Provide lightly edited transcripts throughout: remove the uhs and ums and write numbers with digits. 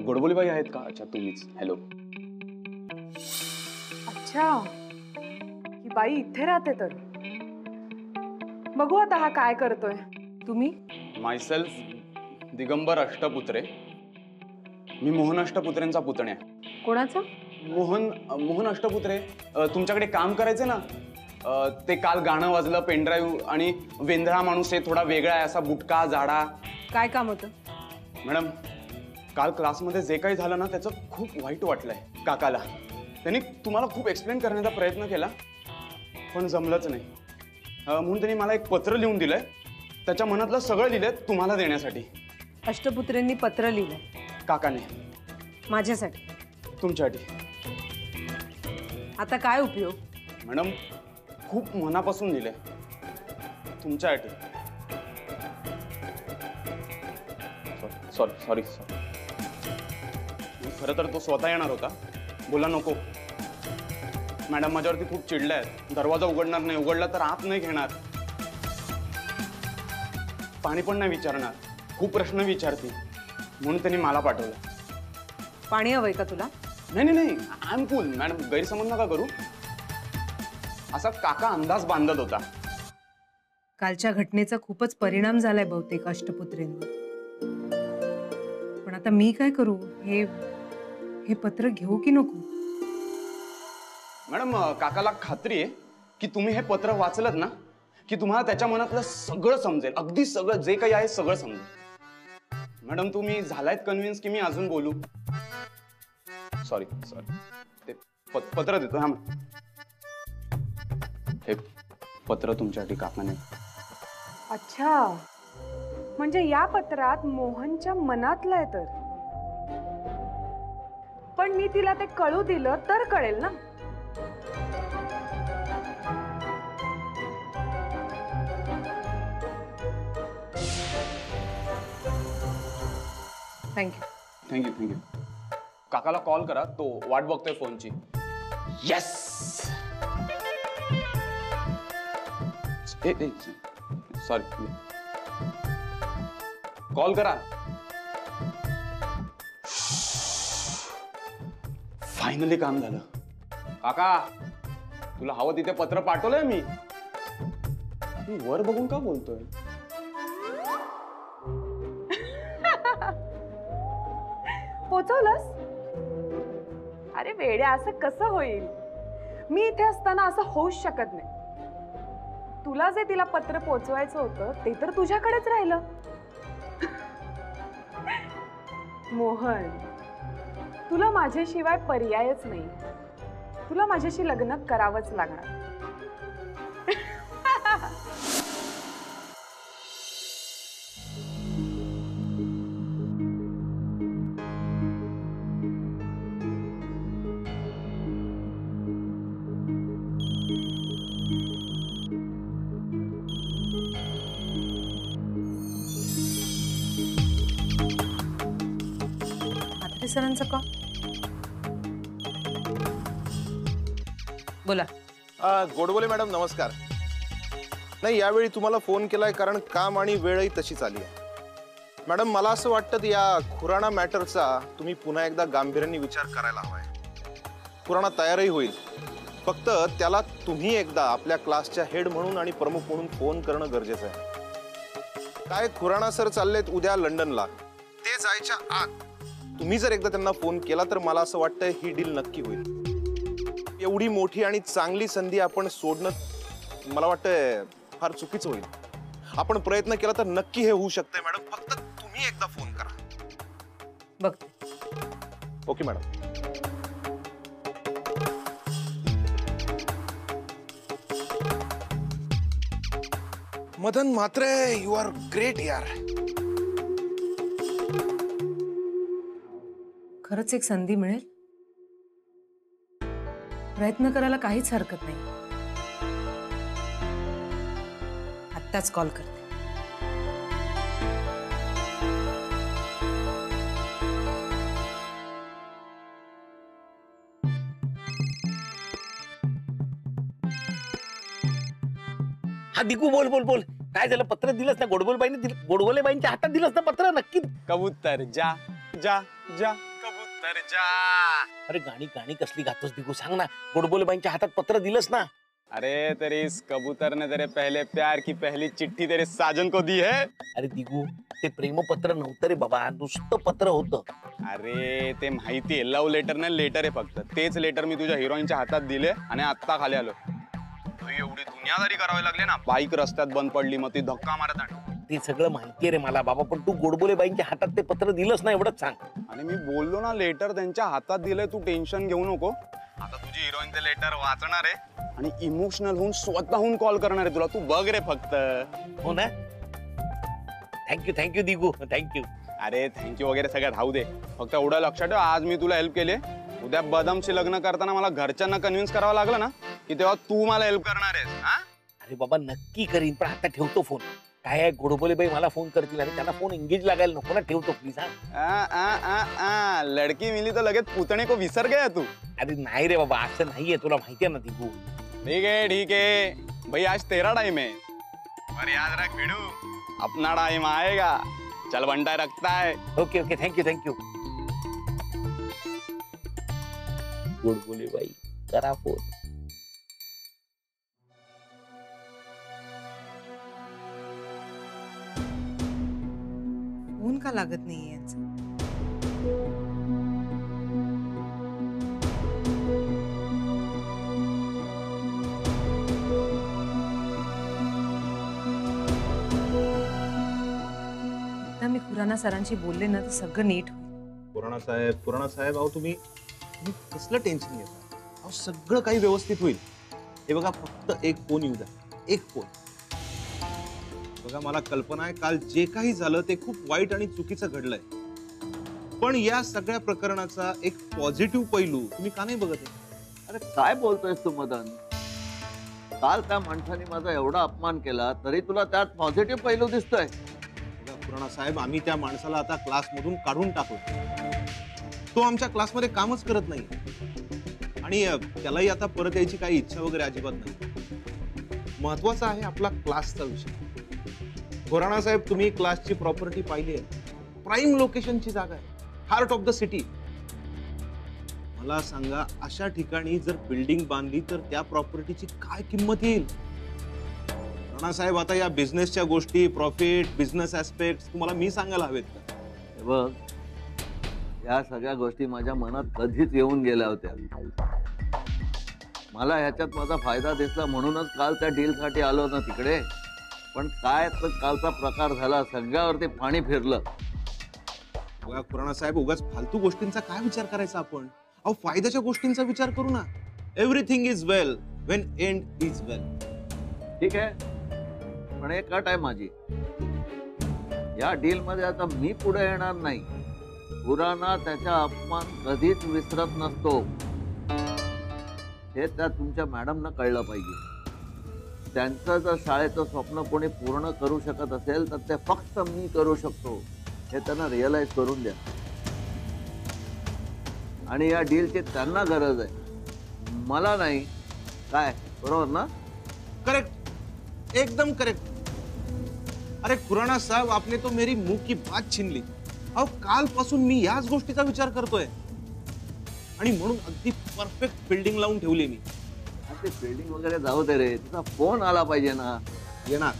गोडबोलीबाई आहेत का? अच्छा तुम्हीच. हॅलो. अच्छा, ही बाई इथे राहते तर. बघू आता हा काय करतोय. तुम्ही? मायसेल्फ दिगंबर अष्टपुत्रे. मी मोहन अष्टपुत्रेंचा पुतण्या. कोणाचा? मोहन अष्टपुत्रे. तुमच्याकडे काम करायचे ना. ते काल गाणं वाजलं, पेनड्राईव्ह आणि वेंधळा माणूस आहे, थोडा वेगळा आहे, असा बुटका जाडा. काय काम होतं? मॅडम, काल क्लासमध्ये जे काही झालं ना त्याचं खूप वाईट वाटलंय काकाला. त्यांनी तुम्हाला खूप एक्सप्लेन करण्याचा प्रयत्न केला पण जमलंच नाही. म्हणून त्यांनी मला एक पत्र लिहून दिलंय. त्याच्या मनातलं सगळं लिहिलंय तुम्हाला देण्यासाठी. अष्टपुत्रेंनी पत्र लिहिलं काकाने माझ्यासाठी? तुमच्यासाठी. आता काय उपयोग? मॅडम, खूप मनापासून लिहिलंय तुमच्यासाठी. Sorry sorry sorry. खरं तर तो स्वतः येणार होता. बोला नको. मॅडम माझ्यावरती खूप चिडल्या आहेत. दरवाजा उघडणार नाही, उघडला तर आत नाही घेणार, पाणी पण नाही विचारणार, खूप प्रश्न विचारतील. म्हणून त्यांनी मला पाठवलं. पाणी हवंय का तुला? नाही नाही नाही, आय एम कूल मॅडम, गैरसमज नका करू. असा काका अंदाज बांधत होता. कालच्या घटनेचा खूपच परिणाम झालाय बहुतेक अष्टपुत्रेंवर. पण आता मी काय करू? हे पत्र घेऊ की नको? मॅडम, काकाला खात्री आहे की तुम्ही हे पत्र वाचलत ना की तुम्हाला त्याच्या मनातलं सगळं समजेल, अगदी सगळं जे काही आहे सगळं समजेल. मॅडम, तुम्ही झालायत कन्व्हिन्स की मी अजून बोलू? Sorry sorry. ते पत्र देतो. हा, हे पत्र तुमच्यासाठी काकाने. अच्छा, म्हणजे या पत्रात मोहनच्या मनातलं आहे तर. पण मी तिला ते कळू दिलं तर कळेल ना. थँक्यू. Thank you thank you. काकाला कॉल करा, तो वाट बघतोय फोनची. येस. सॉरी, कॉल करा. फायनली काम झालं. काका, तुला हवं तिथे पत्र पाठवलंय मी. वर बघून का बोलतोय? पोचवलंस? अरे वेड्या, असं कसं होईल? मी इथे असताना असं होऊच शकत नाही. तुला जे तिला पत्र पोचवायचं होतं ते तर तुझ्याकडेच राहिलं. मोहन, तुला माझ्याशिवाय पर्यायच नाही. तुला माझ्याशी लग्न करावंच लागणार. सरांचं का? बोला. गोडबोले मॅडम, नमस्कार. नाही, यावेळी तुम्हाला फोन केलाय कारण काम आणि वेळही तशीच आली आहे. मॅडम, मला असं वाटतं या खुराणा मॅटरचा तुम्ही पुन्हा एकदा गांभीर्याने विचार करायला हवाय. खुराणा तयारही होईल, फक्त त्याला तुम्ही एकदा आपल्या क्लासच्या हेड म्हणून आणि प्रमुख म्हणून फोन करणं गरजेचं आहे. काय, खुराणा सर चाललेत उद्या लंडनला. ते जायच्या आत तुम्ही जर एकदा त्यांना फोन केला तर मला असं वाटतं ही डील नक्की होईल. एवढी मोठी आणि चांगली संधी आपण सोडणं मला वाटतं फार चुकीचं होईल. आपण प्रयत्न केला तर नक्की हे होऊ शकतंय मॅडम. फक्त तुम्ही एकदा फोन करा. बघते. Okay madam. Madan Mhatre, you are great यार. खरंच एक संधी मिळेल. प्रयत्न करायला काहीच हरकत नाही. आत्ताच कॉल करते. हा दिगू बोल बोल बोल, काय झालं? पत्र दिलंस ना गोडबोलेबाईंनी दिलं? गोडबोलेबाईंच्या हातात दिलंस ना पत्र? नक्की. कबूतर जा जा जा कबूतर जा. अरे गाणी गाणी कसली गातोस दिगू, सांग ना. गोडबोलेबाईंच्या हातात पत्र दिलंस ना? अरे तेरे इस कबूतर ने तेरे पहले प्यार की पहली चिट्ठी तेरे साजन को दी है. अरे दिगू, ते प्रेमपत्र नव्हतं रे बाबा, नुसतं पत्र होतं. अरे ते माहितीये, लव्ह लेटर नाही, लेटर आहे फक्त. तेच लेटर मी तुझ्या हिरोईनच्या हातात दिले आणि आत्ता खाली आलो. एवढी दुनियादारी करावी लागली ना, बाईक रस्त्यात बंद पडली, मग ती धक्का मारत आणली. ते सगळं माहितीये रे मला बाबा, पण तू गोडबोलेबाईंच्या हातात ते पत्र दिलंस ना, एवढंच सांग. आणि मी बोललो ना लेटर त्यांच्या हातात दिलंय, तू टेन्शन घेऊ नको. आता तुझी हिरोईन ते लेटर वाचणार आहे आणि इमोशनल होऊन स्वतःहून कॉल करणार आहे तुला. तू बघ रे फक्त. हो ना? Thank you Digu, thank you. अरे थँक्यू वगैरे सगळं राहू दे. फक्त एवढं लक्षात ठेव, आज मी तुला हेल्प केली. उद्या बदामशी लग्न करताना मला घरच्यांना कन्व्हिन्स करावं लागलं ना, की तेव्हा तू मला हेल्प करणार आहेस. हा? अरे बाबा नक्की करीन, पण आता ठेवतो फोन. काय आहे, गोडबोलेबाई मला फोन करतील आणि त्यांना फोन एंगेज लागायला नको ना. ठेवतो प्लीज. हा, लडकी मिली तर लगेच पुतणे को विसर गया तू. अरे नाही रे बाबा, असं नाहीये, तुला माहितीये ना दिगू. ठीक है भाई, आज तेरा टाइम है, पर याद रख बिडू, अपना टाइम आएगा. चल बंटा रखता है. Okay thank you. गोडबोलेबाई करा फोन. फोन का लागत नाहीये यांचा? एकदा मी खुराना सरांशी बोलले ना तर सगळं नीट होईल. पुराणा साहेब, अहो तुम्ही कसलं टेन्शन घेता? अहो सगळं काही व्यवस्थित होईल. हे बघा, फक्त एक फोन येऊ द्या, एक फोन. बघा, मला कल्पना आहे काल जे काही झालं ते खूप वाईट आणि चुकीचं घडलंय, पण या सगळ्या प्रकरणाचा एक पॉझिटिव्ह पैलू तुम्ही का नाही बघत आहे? अरे काय बोलतोयस तू मदन? काल त्या माणसाने माझा एवढा अपमान केला तरी तुला त्यात पॉझिटिव्ह पैलू दिसतोय? बघा पुराणा साहेब, आम्ही त्या माणसाला आता क्लासमधून काढून टाकलो. तो आमच्या क्लासमध्ये कामच करत नाही आणि त्यालाही आता परत यायची काही इच्छा वगैरे अजिबात नाही. महत्वाचा आहे आपला क्लासचा विषय. खुराना साहेब, तुम्ही क्लासची प्रॉपर्टी पाहिली आहे? प्राईम लोकेशनची जागा आहे, हार्ट ऑफ द सिटी. मला सांगा, अशा ठिकाणी जर बिल्डिंग बांधली तर त्या प्रॉपर्टीची काय किंमत येईल? राणा साहेब, आता या बिझनेसच्या गोष्टी, प्रॉफिट, बिझनेस ऍस्पेक्ट तुम्हाला मी सांगायला हवेत का? हे बघ, या सगळ्या गोष्टी माझ्या मनात कधीच येऊन गेल्या होत्या. मला ह्याच्यात माझा फायदा दिसला म्हणूनच काल त्या डीलसाठी आलो ना तिकडे. पण काय तर कालचा प्रकार झाला, सगळ्यावरती पाणी फिरलं. बघा खुराना साहेब, उगाच फालतू गोष्टींचा काय विचार करायचा आपण? अहो फायद्याच्या गोष्टींचा विचार करू ना. Everything is well when end is well. ठीक आहे, पण एक अट आहे माझी. या डील मध्ये आता मी पुढे येणार नाही. खुराना त्याचा अपमान कधीच विसरत नसतो, हे त्या तुमच्या मॅडमना कळलं पाहिजे. त्यांचं जर शाळेचं स्वप्न कोणी पूर्ण करू शकत असेल तर ते फक्त मी करू शकतो, हे त्यांना रिअलाइज करून द्या. आणि या डीलची त्यांना गरज आहे, मला नाही. काय बरोबर ना? करेक्ट, एकदम करेक्ट. अरे खुराना साहब, आपने तो मेरी मुंह की बात छीन ली. अहो कालपासून मी याच गोष्टीचा विचार करतोय आणि म्हणून अगदी परफेक्ट बिल्डिंग लावून ठेवली मी. ते बिल्डिंग वगैरे जाऊ दे रे, तुझा फोन आला पाहिजे ना. येणार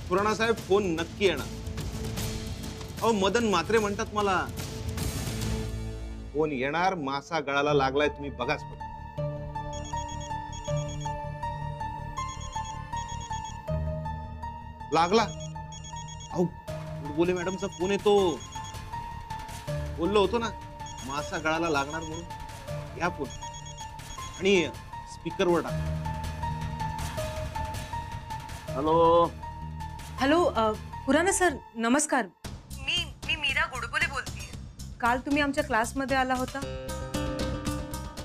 खुराना साहेब, फोन नक्की येणार. अहो मदन म्हात्रे म्हणतात मला, फोन येणार. मासा गळाला लागलाय, तुम्ही बघाच. लागला. अहो बोले मॅडमचा फोन येतो. बोललो होतो ना मासा गळाला लागणार म्हणून. या फोन आणि स्पीकरवर टाक. हॅलो हॅलो खुराना सर, नमस्कार. मी मीरा गोडबोले बोलतेय. काल तुम्ही आमच्या क्लासमध्ये आला होता.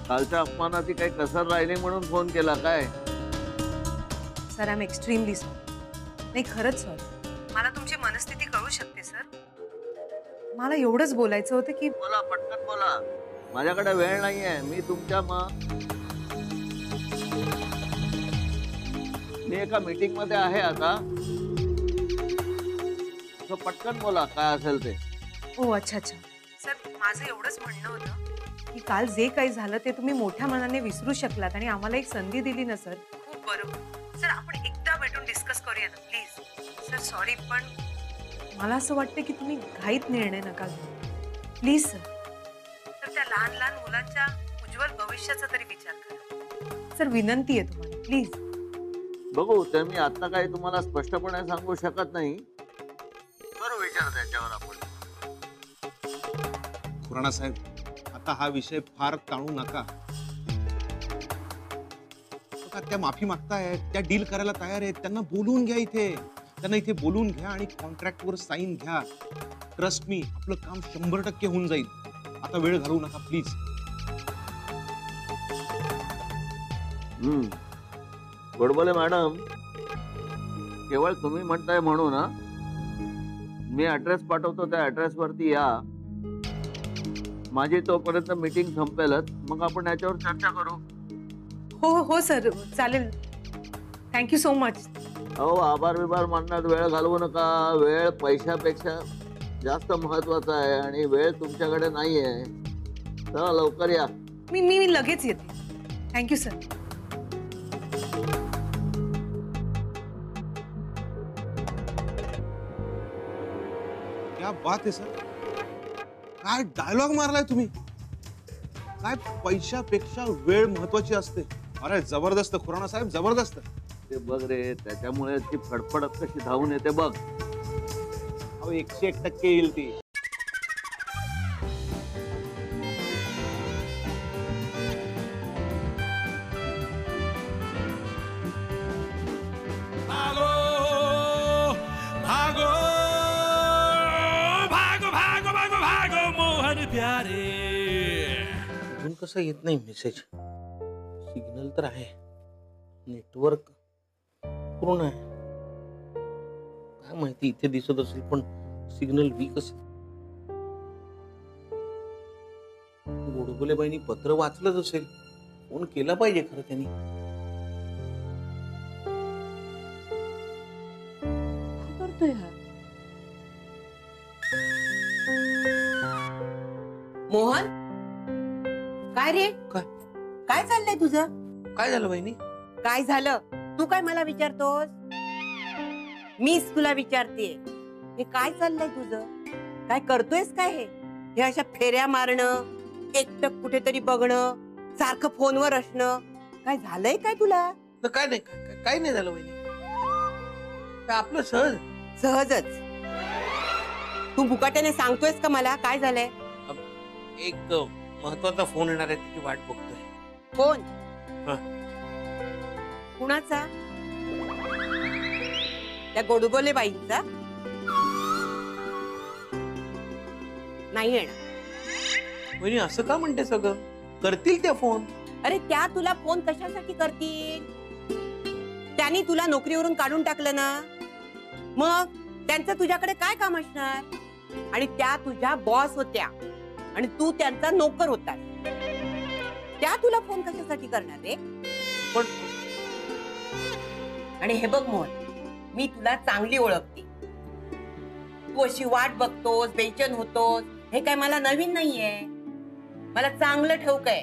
कालच्या अपमानाची काही कसर राहिली म्हणून फोन केला काय? Sir, I am extremely sorry. नाही, खरंच सॉरी. मला तुमची मनस्थिती कळू शकते सर. मला एवढंच बोलायचं होतं की बोला, पटकन बोला. माझ्याकडे वेळ नाहीये. मी एका मीटिंग मध्ये आहे आता. तो पटकन बोला काय असेल ते. ओ अच्छा अच्छा सर, माझं एवढंच म्हणणं होतं की काल जे काही झालं ते तुम्ही मोठ्या मनाने विसरू शकलात आणि आम्हाला एक संधी दिली ना सर, खूप बरं. सर आपण एकदा भेटून डिस्कस करूया ना प्लीज. सर सॉरी, पण मला असं वाटतं की तुम्ही घाईत निर्णय नका घेऊ प्लीज सर. सर त्या लहान लहान मुलांच्या उज्ज्वल भविष्याचा तरी विचार करा सर, विनंती आहे तुम्हाला प्लीज. बघू ते मी आता काही तुम्हाला स्पष्टपणे सांगू शकत नाही. करू विचार त्याच्यावर आपण. खुराणा साहेब, आता हा विषय फार ताणू नका. बघा, त्या माफी मागतायत, त्या डील करायला तयार आहेत. त्यांना बोलवून घ्या इथे. त्यांना इथे बोलवून घ्या आणि कॉन्ट्रॅक्टवर साईन घ्या. ट्रस्ट मी, आपलं काम 100% होऊन जाईल. आता वेळ घालवू नका प्लीज. गोडबोले मॅडम, केवळ तुम्ही म्हणताय म्हणून ना, मी ऍड्रेस पाठवतो, त्या ऍड्रेस वरती या. माझी तोपर्यंत मीटिंग संपेलच, मग आपण याच्यावर चर्चा करू. हो हो सर, चालेल. Thank you so much. अहो आभार विभार मानण्यात वेळ घालवू नका. वेळ पैशापेक्षा जास्त महत्वाचा आहे आणि वेळ तुमच्याकडे नाहीये. चला लवकर या. मी लगेच येते. Thank you sir. क्या बात आहे सर, काय डायलॉग मारलाय तुम्ही. काय पैशापेक्षा वेळ महत्वाची असते. अरे जबरदस्त खुराणा साहेब, जबरदस्त. ते बघ रे, त्याच्यामुळे ती फडफडत कशी धावून येते बघ. अहो 101% येईल ती. अजून कसं येत नाही मेसेज. सिग्नल तर आहे, नेटवर्क पूर्ण आहे. काय माहिती इथे दिसत असेल पण सिग्नल वीक असेल. गोडबोलेबाईंनी पत्र वाचलंच असेल, फोन केला पाहिजे खरं त्यांनी. काय करतोय हा? मोहन, काय रे? काय? काय चाललंय तुझं? काय झालं बहिणी? काय झालं? तू काय मला विचारतोस? मीच तुला विचारते, हे काय चाललंय तुझं? काय करतोयस काय? हे अशा फेऱ्या मारणं, एकटक कुठेतरी बघणं, सारखं फोनवर असणं, काय झालंय काय तुला? काय नाही, काय नाही झालं बहिणी. काय आपलं सहज. सहजच. तू मुकाट्याने सांगतोयस का मला काय झालंय? एक महत्वाचा फोन येणार आहे, त्याची वाट बघतोय. फोन? हा. कुणाचा? त्या गोडबोले बाईंचा? नाही येणार. बहिणी असं का म्हणते? सगळं करतील त्या फोन. अरे त्या तुला फोन कशासाठी करतील? त्यांनी तुला नोकरीवरून काढून टाकलं ना, मग त्यांचं तुझ्याकडे काय काम असणार? आणि त्या तुझ्या बॉस होत्या आणि तू त्यांचा नोकर होता. त्या तुला फोन कशासाठी करणार रे? पण आणि हे बघ मोहन, मी तुला चांगली ओळखते. तू अशी वाट बघतोस, बेचैन होतोस, हे काय मला नवीन नाहीये. मला चांगलं ठाऊक आहे.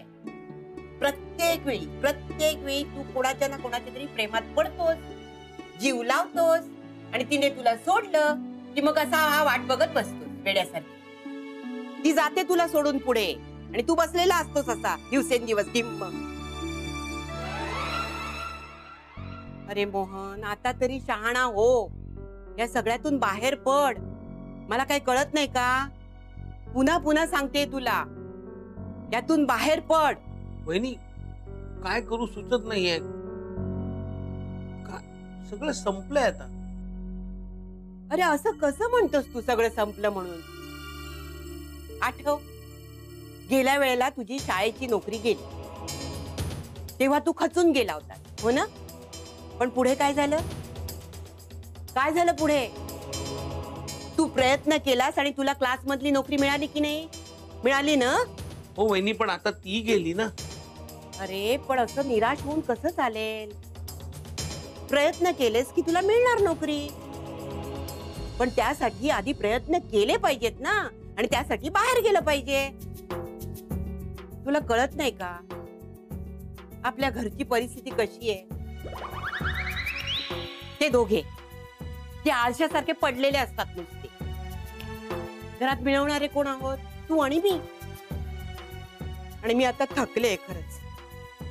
प्रत्येक वेळी तू कोणाच्या ना कोणाच्या तरी प्रेमात पडतोस, जीव लावतोस आणि तिने तुला सोडलं की मग असा हा वाट बघत बसतोस वेड्यासारखी. ती जाते तुला सोडून पुढे आणि तू बसलेला असतोस असा दिवसेंदिवस डिम्म. अरे मोहन, आता तरी शहाणा हो. या सगळ्यातून बाहेर पड. मला काही कळत नाही का? पुन्हा पुन्हा सांगते तुला, यातून बाहेर पड. बहिणी काय करू सुचत नाहीये. सगळं संपलंय आता. अरे असं कसं म्हणतोस तू सगळं संपलं म्हणून? आठव, गेल्या वेळेला तुझी शाळेची नोकरी गेली तेव्हा तू खचून गेला होता, हो ना? पण पुढे काय झालं? काय झालं पुढे? तू प्रयत्न केलास आणि तुला क्लास मधली नोकरी मिळाली की नाही? मिळाली ना? हो वहिनी, पण आता ती गेली ना. अरे पण असं निराश होऊन कसं चालेल? प्रयत्न केलेस की तुला मिळणार नोकरी. पण त्यासाठी आधी प्रयत्न केले पाहिजेत ना, आणि त्यासाठी बाहेर गेलं पाहिजे. तुला कळत नाही का आपल्या घरची परिस्थिती कशी आहे? ते दोघे ते आळशासारखे पडलेले असतात नुसते. घरात मिळवणारे कोण आहोत? तू आणि मी. आणि मी आता थकले खरंच.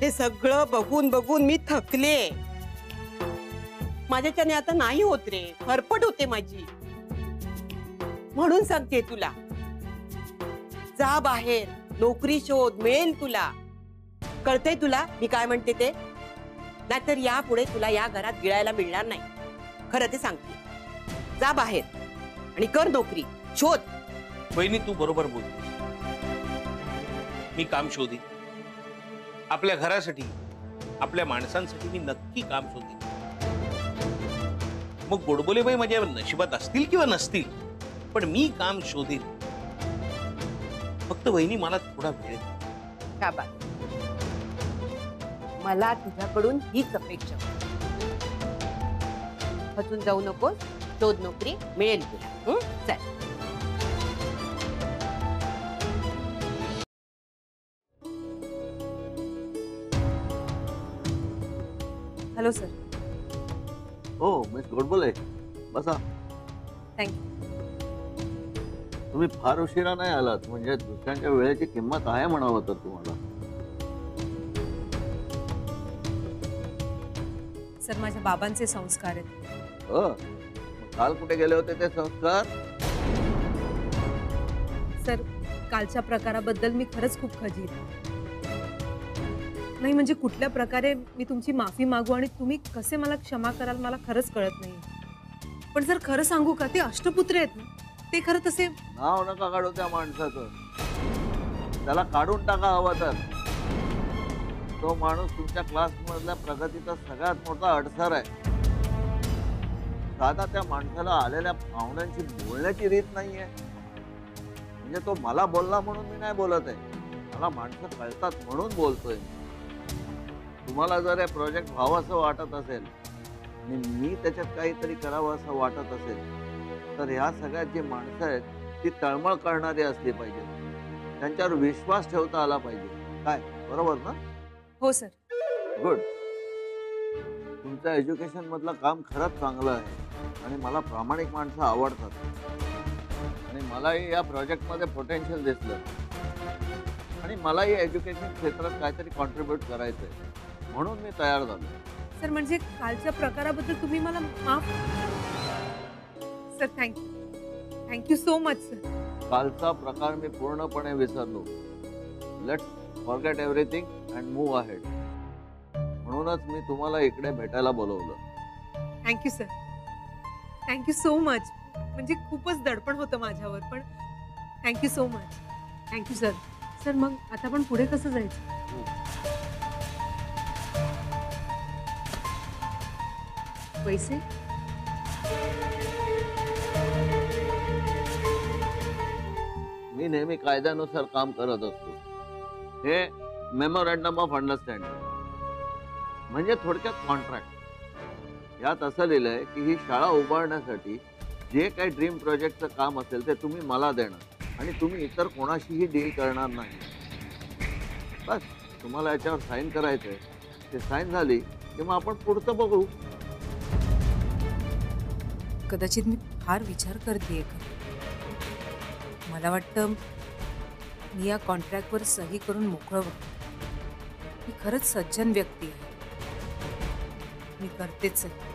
हे सगळं बघून बघून मी थकले. माझ्याच्याने आता नाही होत रे, फरफट होते माझी. म्हणून सांगते तुला, जा बाहेर, नोकरी शोध, मिळेल तुला. कळतंय तुला मी काय म्हणते ते? नाहीतर यापुढे तुला या घरात गिळायला मिळणार नाही. खरं ते सांगते. जा बाहेर आणि कर नोकरी, शोध. वहिनी तू बरोबर बोल. मी काम शोधीन. आपल्या घरासाठी, आपल्या माणसांसाठी मी नक्की काम शोधीन. मग गोडबोलेबाई माझ्या नशिबात असतील किंवा नसतील, पण मी काम शोधीन. फक्त वहिनी मला थोडा वेळ दे. शाबास. मला तुझ्याकडून हीच अपेक्षा. खचून जाऊ नकोस, शोध नोकरी, मिळेल तुला. चल. Hello sir. हो मिस गोडबोले, बसा. थँक्यू. तुम्ही फार उशिरा नाही आलात, म्हणजे दुसऱ्यांच्या वेळेची किंमत आहे म्हणावं तर तुम्हाला. सर माझ्या बाबांचे संस्कार आहेत. मग काल कुठे गेले होते ते संस्कार? सर कालच्या प्रकाराबद्दल मी खरंच खूप खजील. नाही म्हणजे कुठल्या प्रकारे मी तुमची माफी मागू आणि तुम्ही कसे मला क्षमा कराल मला खरंच कळत नाही. पण सर खरं सांगू का, ते अष्टपुत्र आहेत ना, ते खरं तसे. नाव नका काढू त्या माणसाचं. त्याला काढून टाका हवं तर. तो माणूस तुमच्या क्लास मधल्या प्रगतीचा सगळ्यात मोठा अडसर आहे. साधा त्या माणसाला आलेल्या पाहुण्यांची बोलण्याची रीत नाहीये. म्हणजे तो मला बोलला म्हणून मी नाही बोलत आहे, मला माणसं कळतात म्हणून बोलतोय. तुम्हाला जर हे प्रोजेक्ट व्हावंसं वाटत असेल आणि मी त्याच्यात काहीतरी करावं असं वाटत असेल तर ह्या सगळ्यात जी माणसं आहेत ती तळमळ करणारी असली पाहिजे. त्यांच्यावर विश्वास ठेवता आला पाहिजे. काय बरोबर ना? हो सर. गुड. तुमचं एज्युकेशन मधलं काम खरंच चांगलं आहे आणि मला प्रामाणिक माणसं आवडतात. आणि मलाही या प्रोजेक्ट मध्ये पोटेन्शियल दिसलं आणि मलाही एज्युकेशन क्षेत्रात काहीतरी कॉन्ट्रीब्यूट करायचंय म्हणून मी तयार झालो. सर म्हणजे कालच्या प्रकाराबद्दल तुम्ही मला माफ. Sir thank you so much sir. कालचा प्रकार मी पूर्णपणे विसरलो. Let's forget everything and move ahead. म्हणूनच मी तुम्हाला इकडे भेटायला बोलवलं. Thank you sir. Thank you so much. म्हणजे खूपच दडपण होतं माझ्यावर, पण thank you so much. Thank you sir. Sir मग आता आपण पुढे कसं जायचं? पैसे? मी नेहमी कायद्यानुसार काम करत असतो. हे मेमोरँडम ऑफ अंडरस्टँडिंग म्हणजे थोडक्यात कॉन्ट्रॅक्ट. यात असं लिहिलंय की ही शाळा उभारण्यासाठी जे काही ड्रीम प्रोजेक्टचं काम असेल ते तुम्ही मला देणार आणि तुम्ही इतर कोणाशीही डील करणार नाही. बस तुम्हाला याच्यावर साईन करायचंय. ते साईन झाली की मग आपण पुढचं बघू. कदाचित मी फार विचार करते. मला वाटतं मी या कॉन्ट्रॅक्टवर सही करून मोकळं होतो. मी खरंच सज्जन व्यक्ती आहे. मी करतेच आहे.